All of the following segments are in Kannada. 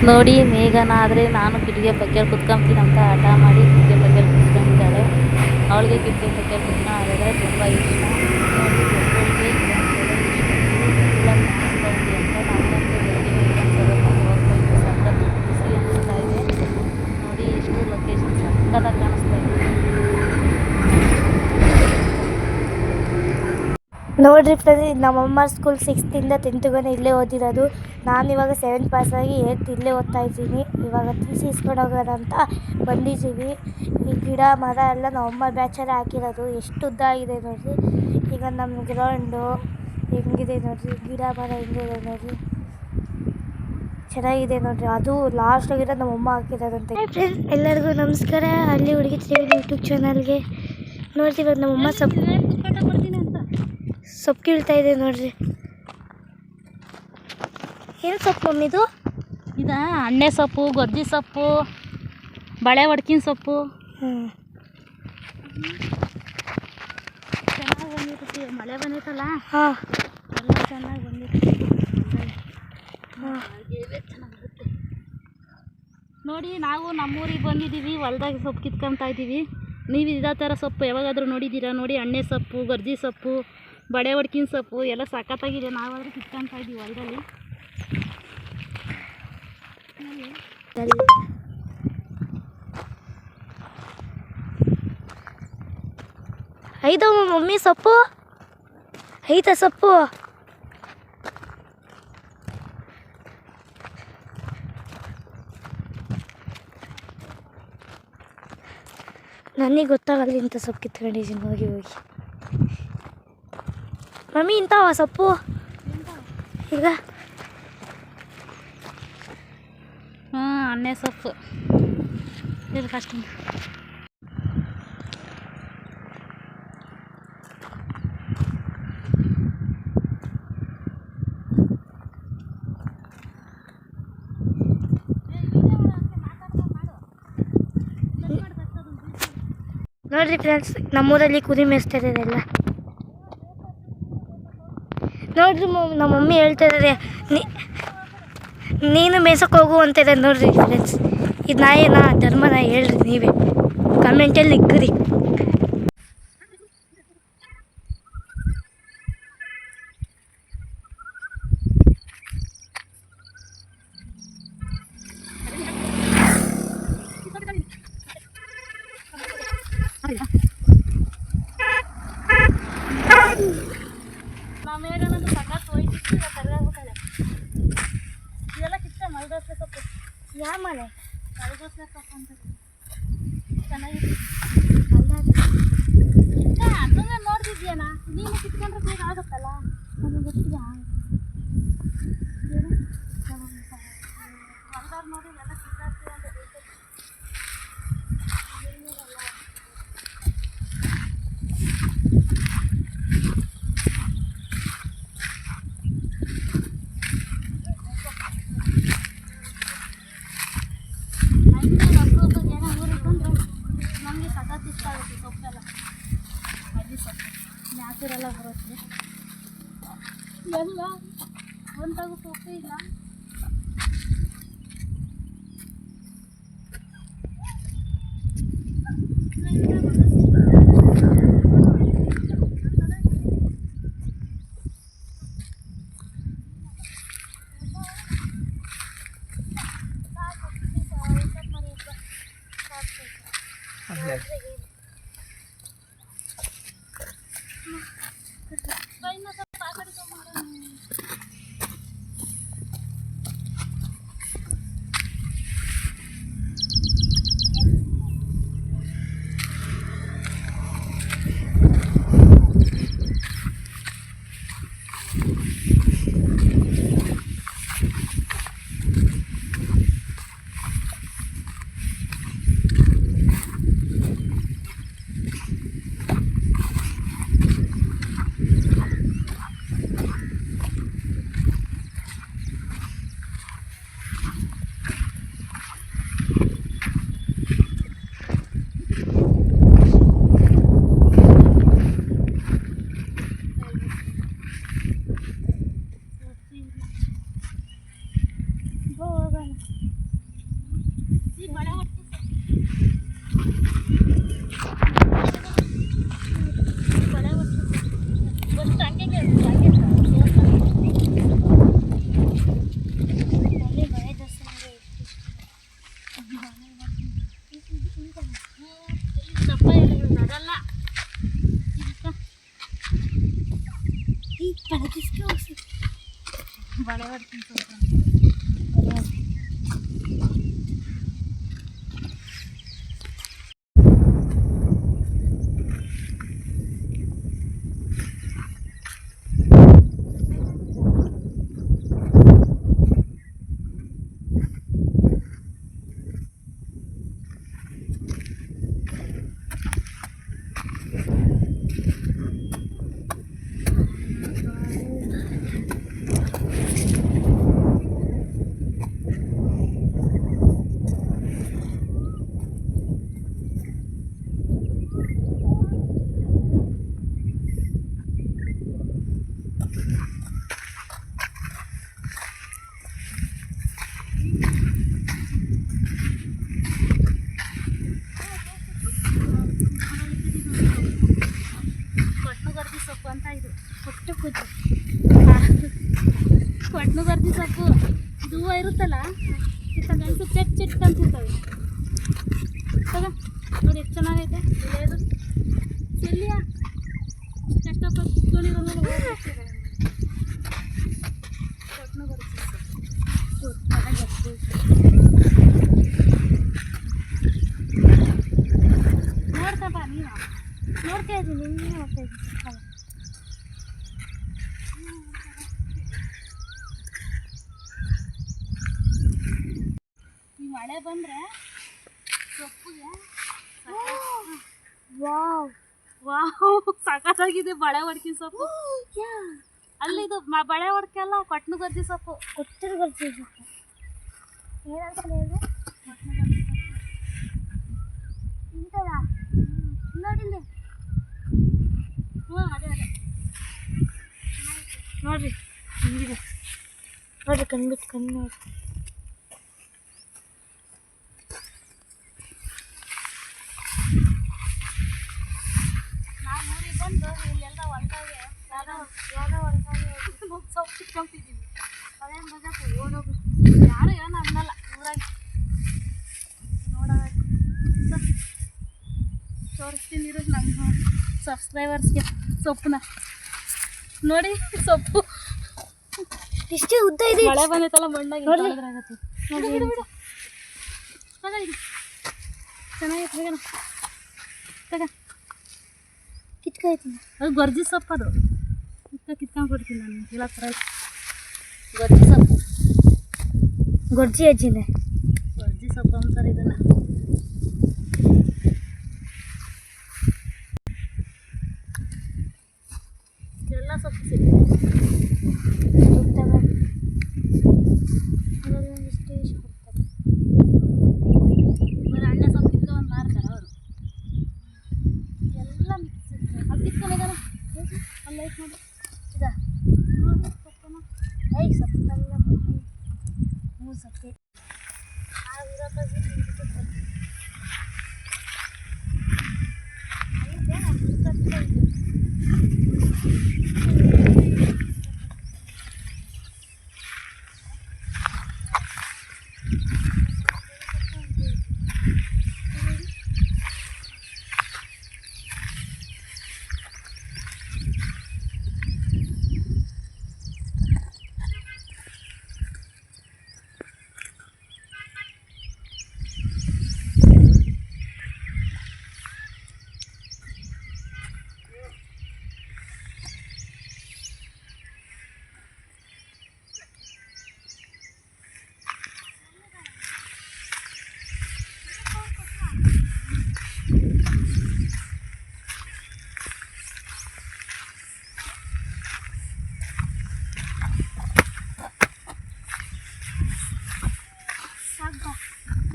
ನೋಡಿ ಮೇಘನ ಆದರೆ ನಾನು ಕಿಟಕಿ ಪಕ್ಕ ಕುತ್ಕೊಂತೀನಿ ಅಂತ ಹಠ ಮಾಡಿ ಕಿಟಕಿ ಪಕ್ಕ ಕುತ್ಕೊಂಡಿದ್ದಾಳೆ. ಅವಳಿಗೆ ಕಿಟಕಿ ಪಕ್ಕ ಕುತ್ಕೊಳ್ಳೋದ್ರೆ ತುಂಬ ಇಷ್ಟ. ನೋಡಿ ಬೆಳ್ಳುಳ್ಳಿ ಎಲ್ಲ ಕಾಣಿಸ್ತಾ ಇದೆ ಅಂತ ನಾನಂತೂ ಬೆಳಗ್ಗೆ ಹೋಗ್ತಾಯಿದ್ದೆ. ಸಖತ್ ಖುಷಿ ಅನಿಸ್ತಾ ಇದೆ. ನೋಡಿ ಎಷ್ಟು ಲೊಕೇಶನ್ ಸಕ್ಕತ್ತಾಗಿ ಕಾಣಿಸ್ತಾ ಇದೆ. ನೋಡ್ರಿ ಫ್ರೆಂಡ್ಸ್, ನಮ್ಮಮ್ಮ ಸ್ಕೂಲ್ 6th-ಇಂದ 10th ಇಲ್ಲೇ ಓದಿರೋದು. ನಾನು ಇವಾಗ 7th ಪಾಸಾಗಿ 8th ಇಲ್ಲೇ ಓದ್ತಾ ಇದ್ದೀನಿ. ಇವಾಗ ಟಿ.ಸಿ ಇಸ್ಕೊಂಡು ಹೋಗೋಣ ಅಂತ ಬಂದಿದ್ದೀವಿ. ಈ ಗಿಡ ಮರ ಎಲ್ಲ ನಮ್ಮಮ್ಮ ಬ್ಯಾಚಲ್ಲೇ ಹಾಕಿರೋದು. ಎಷ್ಟು ಉದ್ದ ಆಗಿದೆ ನೋಡಿರಿ. ಈಗ ನಮ್ಮ ಗ್ರೌಂಡು ಹೆಂಗಿದೆ ನೋಡಿರಿ, ಗಿಡ ಮರ ಹೆಂಗಿದೆ ನೋಡಿರಿ, ಚೆನ್ನಾಗಿದೆ ನೋಡಿರಿ. ಅದು ಲಾಸ್ಟ್ ಆಗಿರೋ ನಮ್ಮಮ್ಮ ಹಾಕಿರೋದಂತೆ. ಫ್ರೆಂಡ್ಸ್, ಎಲ್ಲರಿಗೂ ನಮಸ್ಕಾರ. ಹಳ್ಳಿ ಹುಡುಗಿ ಯೂಟ್ಯೂಬ್ ಚಾನಲ್ಗೆ ನೋಡ್ರಿ. ಇವಾಗ ನಮ್ಮಮ್ಮ ಸೊಪ್ಪು ಕೀಳ್ತಾ ಇದೆ ನೋಡ್ರಿ. ಏನು ಸೊಪ್ಪು ಮಮ್ಮಿದು? ಇದು ಅಣ್ಣೆ ಸೊಪ್ಪು, ಗೊಜ್ಜಿ ಸೊಪ್ಪು, ಬಳೆ ಒಡ್ಕಿನ ಸೊಪ್ಪು. ಚೆನ್ನಾಗಿ ಬಂದಿರುತ್ತೆ. ಮಳೆ ಬಂದಿತ್ತಲ್ಲ, ಹಾಂ, ಎಲ್ಲ ಚೆನ್ನಾಗಿ ಬಂದಿರುತ್ತೆ. ಚೆನ್ನಾಗಿರುತ್ತೆ ನೋಡಿ. ನಾವು ನಮ್ಮೂರಿಗೆ ಬಂದಿದ್ದೀವಿ. ಹೊಲ್ದಾಗ ಸೊಪ್ಪು ಕಿತ್ಕೊತಾ ಇದ್ದೀವಿ. ನೀವು ಇದೇ ಥರ ಸೊಪ್ಪು ಯಾವಾಗಾದರೂ ನೋಡಿದ್ದೀರಾ? ನೋಡಿ, ಅಣ್ಣೆ ಸೊಪ್ಪು, ಗೊಜ್ಜಿ ಸೊಪ್ಪು, ಬಳೆ ಒಡ್ಕಿನ ಸೊಪ್ಪು ಎಲ್ಲ ಸಖತ್ತಾಗಿದೆ. ನಾವಾದರೂ ಕಿತ್ಕೊತಾ ಇದ್ದೀವಿ ಹೊಲದಲ್ಲಿ. ಐದಮ್ಮ ಮಮ್ಮಿ ಸೊಪ್ಪು ಐತಾ? ಸೊಪ್ಪು ನನಗೆ ಗೊತ್ತಾಗಲ್ಲ. ಇಂಥ ಸೊಪ್ಪು ಕಿತ್ಕೊಂಡಿದ್ದೀನಿ ಹೋಗಿ ಹೋಗಿ. ಮಮ್ಮಿ ಇಂಥವ ಸೊಪ್ಪು ಈಗ? ಅಣ್ಣೆ ಸೊಪ್ಪು ಇದು ಕಷ್ಟ. ನೋಡಿರಿ ಫ್ರೆಂಡ್ಸ್, ನಮ್ಮೂರಲ್ಲಿ ಕುರಿ ಮೇಯಿಸ್ತಾ ಇದ್ದಾರೆಲ್ಲ ನೋಡ್ರಿ. ನಮ್ಮ ಮಮ್ಮಿ ಹೇಳ್ತಾ ಇದ್ದಾರೆ, ನೀನು ಮೇಯ್ಸೋಕೆ ಹೋಗು ಅಂತಿದ್ದಾರೆ. ನೋಡ್ರಿ ಫ್ರೆಂಡ್ಸ್, ಇದು ನಾಯಿನ ಧರ್ಮನ ಹೇಳ್ರಿ ನೀವೇ ಕಮೆಂಟಲ್ಲಿ ಇಕ್ಕರಿ. ಯಾವ ಮನೆ? ಚೆನ್ನಾಗಿದೆ. ನೋಡ್ತಿದ್ಯಾನ ನೀನು ಕಿತ್ಕೊಂಡ್ರೆ ಬೇಗ ಆಗುತ್ತಲ್ಲ. ನಮಗೆ ಗೊತ್ತಿಲ್ಲ. ಹೊಲ್ದಾರ ನೋಡಿ ಎಲ್ಲ ಕಿತ್ತಾಡ್ತೀವಿ ಅಂತ ನಮಗೆ ಸಖತ್ ಇಷ್ಟ ಆಗುತ್ತೆ ಸೊಪ್ಪೆಲ್ಲ. ಅಜ್ಜಿ ಸೊಪ್ಪು ನ್ಯಾಚುರಲ್ಲ ಬರುತ್ತೆ. ಎಲ್ಲ ಒಂದಾಗೂ ಸೊಪ್ಪು ಇಲ್ಲ. ಹೊಡ್ತೀನಿ ಸ್ವಲ್ಪ. ಕೊಟ್ನುಗರ್ದಿ ಸೊಪ್ಪು ಅಂತ ಇದು ಕೊಟ್ನುಗರ್ದಿ ಸೊಪ್ಪು ಇದು ಹೂವು ಇರುತ್ತಲ್ಲ ಕಿತ್ತಗಂಟು ಚೆಟ್ ಚೆಟ್ ಅಂತಿರ್ತವೆ. ತಗ ನೋಡಿ ಎಷ್ಟು ಚೆನ್ನಾಗೈತೆ ಇದು ಎಲ್ಲಿಯ ಕಷ್ಟಪಟ್ಟು ಕುತ್ಕೊಂಡಿರೋದು ಕೊಟ್ನುಗರ್ದಿ ನೋಡ್ತಪ್ಪ ನೀನು ನೋಡ್ತಾ ಇದ್ದೀನಿ ನೀನು ನೋಡ್ತಾ ಇದ್ದೀನಿ. ಈ ಮಳೆ ಬಂದರೆ ಸೊಪ್ಪಿಗೆ ವಾವ್ ವಾವ್ ಸಖತ್ತಾಗಿದೆ ಬಳೆ ಹೊಡ್ಕಿನ ಸೊಪ್ಪು. ಅಲ್ಲಿ ಇದು ಬಳೆ ಹೊಡ್ಕೆಲ್ಲ ಕೊಟ್ನುಗರ್ದಿ ಸೊಪ್ಪು ಕೊಟ್ಟನುಗರ್ದಿ ಸೊಪ್ಪು ಏನಂತ ಹೇಳಿದ್ರೆ ಕೊಟ್ನುಗರ್ದಿ ಸೊಪ್ಪು ಇಂಥದ ನೋಡಿಲ್ಲ. ಹ್ಞೂ ಅದೇ ಅದೇ ನೋಡಿರಿ ಹಿಂಗಿದೆ ನೋಡಿರಿ ಕಣ್ಬಿಟ್ಟು ಕಣ್ಣು ನೋಡಿ. ನಾವು ಊರಿಗೆ ಬಂದು ಇಲ್ಲೆಲ್ಲ ಹೊಲ್ದಾಗೆ ಯಾವುದೋ ಹೊಲ್ದಾಗೆ ಸೊಪ್ಪು ಸಿಕ್ಕೊಂತಿದ್ದೀವಿ. ಅದೇನು ಬಜಾಕು ಓಡೋಗಿ ಯಾರು ಏನು ಅನ್ನಲ್ಲ ಊರಾಗಿ ನೋಡೋಣ ತೋರಿಸ್ತೀನಿ ಇರೋದು ನಮ್ಮ ಸಬ್ಸ್ಕ್ರೈಬರ್ಸ್ಗೆ ಸೊಪ್ಪನ್ನ ನೋಡಿ. ಸೊಪ್ಪು ಇಷ್ಟೇ ಉದ್ದ ಇದೆ. ಮಳೆ ಬಂದೈತಲ್ಲ ಮಣ್ಣಾಗಿ ಆಗತ್ತೆ. ಇದು ಚೆನ್ನಾಗೈತೆ ಹೇಗೋಣ ತಗ ಕಿತ್ಕಾಯ್ತೀನಿ. ಅದು ಗೊರ್ಜಿ ಸೊಪ್ಪು ಅದು ಕಿತ್ಕೊಂಡು ಕೊಡ್ತೀನಿ ನಾನು ಇಲ್ಲ ಥರ ಗೊರ್ಜಿ ಸೊಪ್ಪು ಗೊರ್ಜಿ ಅಜ್ಜಿನೇ ಗೊರ್ಜಿ ಸೊಪ್ಪು ಅಂತಾರೆ ಇದನ್ನು. ಎಲ್ಲ ಸೊಪ್ಪು ಸಿಗುತ್ತೆ ಇಷ್ಟೇ ಇಷ್ಟು ಕೊಡ್ತಾರೆ. ಬರೀ ಅಣ್ಣ ಸೊಪ್ಪು ಕಿತ್ಕೊಂಡು ಮಾರ್ತಾರೆ ಅವರು ಎಲ್ಲ ಮಿಕ್ಸ್ ಇರ್ತದೆ. ಅದು ಕಿತ್ಕೊಂಡಿದ್ದಾನೆ ಅಲ್ಲಿ ಐತೆ ನೋಡಿ ಇದ ನೋಡಿ ಸೊಪ್ಪನ ಸೊಪ್ಪೆಲ್ಲ ಮೂರು ಸೊಪ್ಪೆ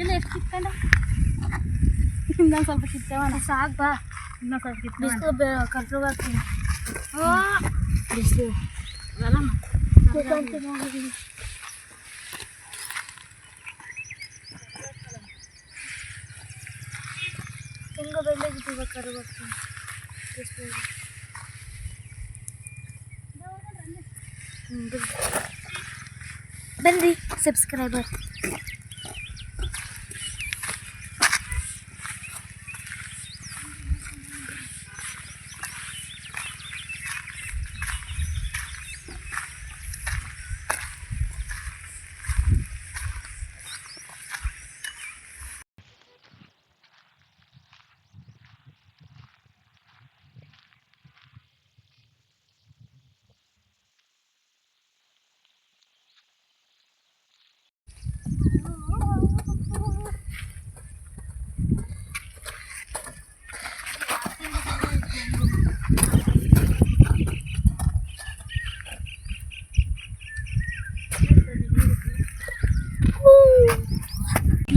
ಇಲ್ಲ ಎಷ್ಟು ಕಿತ್ಕೊಂಡ ಇನ್ನೊಂದು ಸ್ವಲ್ಪ ಕಿತ್ತವಣ ಸಾಕು ಬಾ. ಇನ್ನೊಂದು ಸ್ವಲ್ಪ ಕಿತ್ತು ಕರ್ಕೊಂಡು ಬರ್ತೀನಿ. ಬಿಸಿಲು ಅವೆಲ್ಲ ಹೋಗಿದ್ದೀನಿ. ಹೆಂಗೋ ಬೆಂದಾಗಿದ್ದೀವಿ ಕರು ಬರ್ತೀನಿ. ಬನ್ನಿ ಸಬ್ಸ್ಕ್ರೈಬರ್.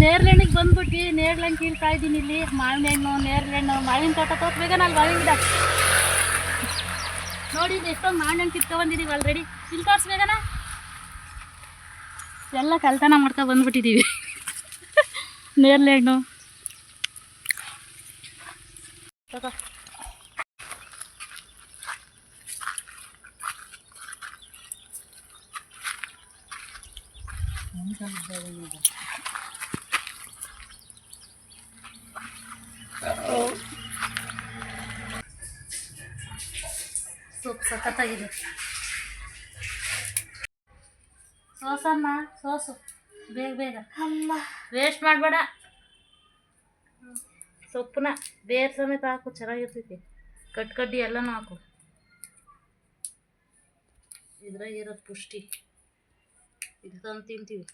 ನೇರ್ಲೆಣ್ಣಿಗೆ ಬಂದ್ಬಿಟ್ಟು ನೇರ್ಲೆಣ್ಣು ಕೀಳ್ತಾ ಇದ್ದೀನಿ ಇಲ್ಲಿ. ಮಾವಿನ ಹಣ್ಣು, ನೇರ್ಲೆಣ್ಣು, ಮಾವಿನ ತೋಟ ತೋರ್ಸ್ಬೇಕ ನಾನು ಮಾವಿನ ಗಿಡ ನೋಡಿ. ಇದು ಎಷ್ಟೊಂದು ಮಾವಿನ ಹಣ್ಣು ಕಿತ್ಕೊಂಡ್ಬಂದಿದ್ದೀವಿ ಆಲ್ರೆಡಿ. ಇಲ್ಲಿ ತೋರಿಸ್ಬೇಕನ ಎಲ್ಲ ಕಳ್ತನ ಮಾಡ್ಕೊ ಬಂದ್ಬಿಟ್ಟಿದ್ದೀವಿ. ನೇರ್ಲೆಣ್ಣು ತಗೋ. ಸೊಪ್ಪು ಸಖತ್ತಾಗಿದೆ. ಸೋಸಮ್ಮ ಸೋಸು ಬೇಗ ಬೇಗ, ಅಮ್ಮ ವೇಸ್ಟ್ ಮಾಡಬೇಡ. ಸೊಪ್ಪನ್ನ ಬೇರೆ ಸಮೇತ ಹಾಕು, ಚೆನ್ನಾಗಿರ್ತೈತಿ. ಕಡ್ಡಿ ಎಲ್ಲನೂ ಹಾಕು, ಇದ್ರಾಗ ಇರೋದು ಪುಷ್ಟಿ. ಇದು ತಂದು ತಿಂತೀವಿ.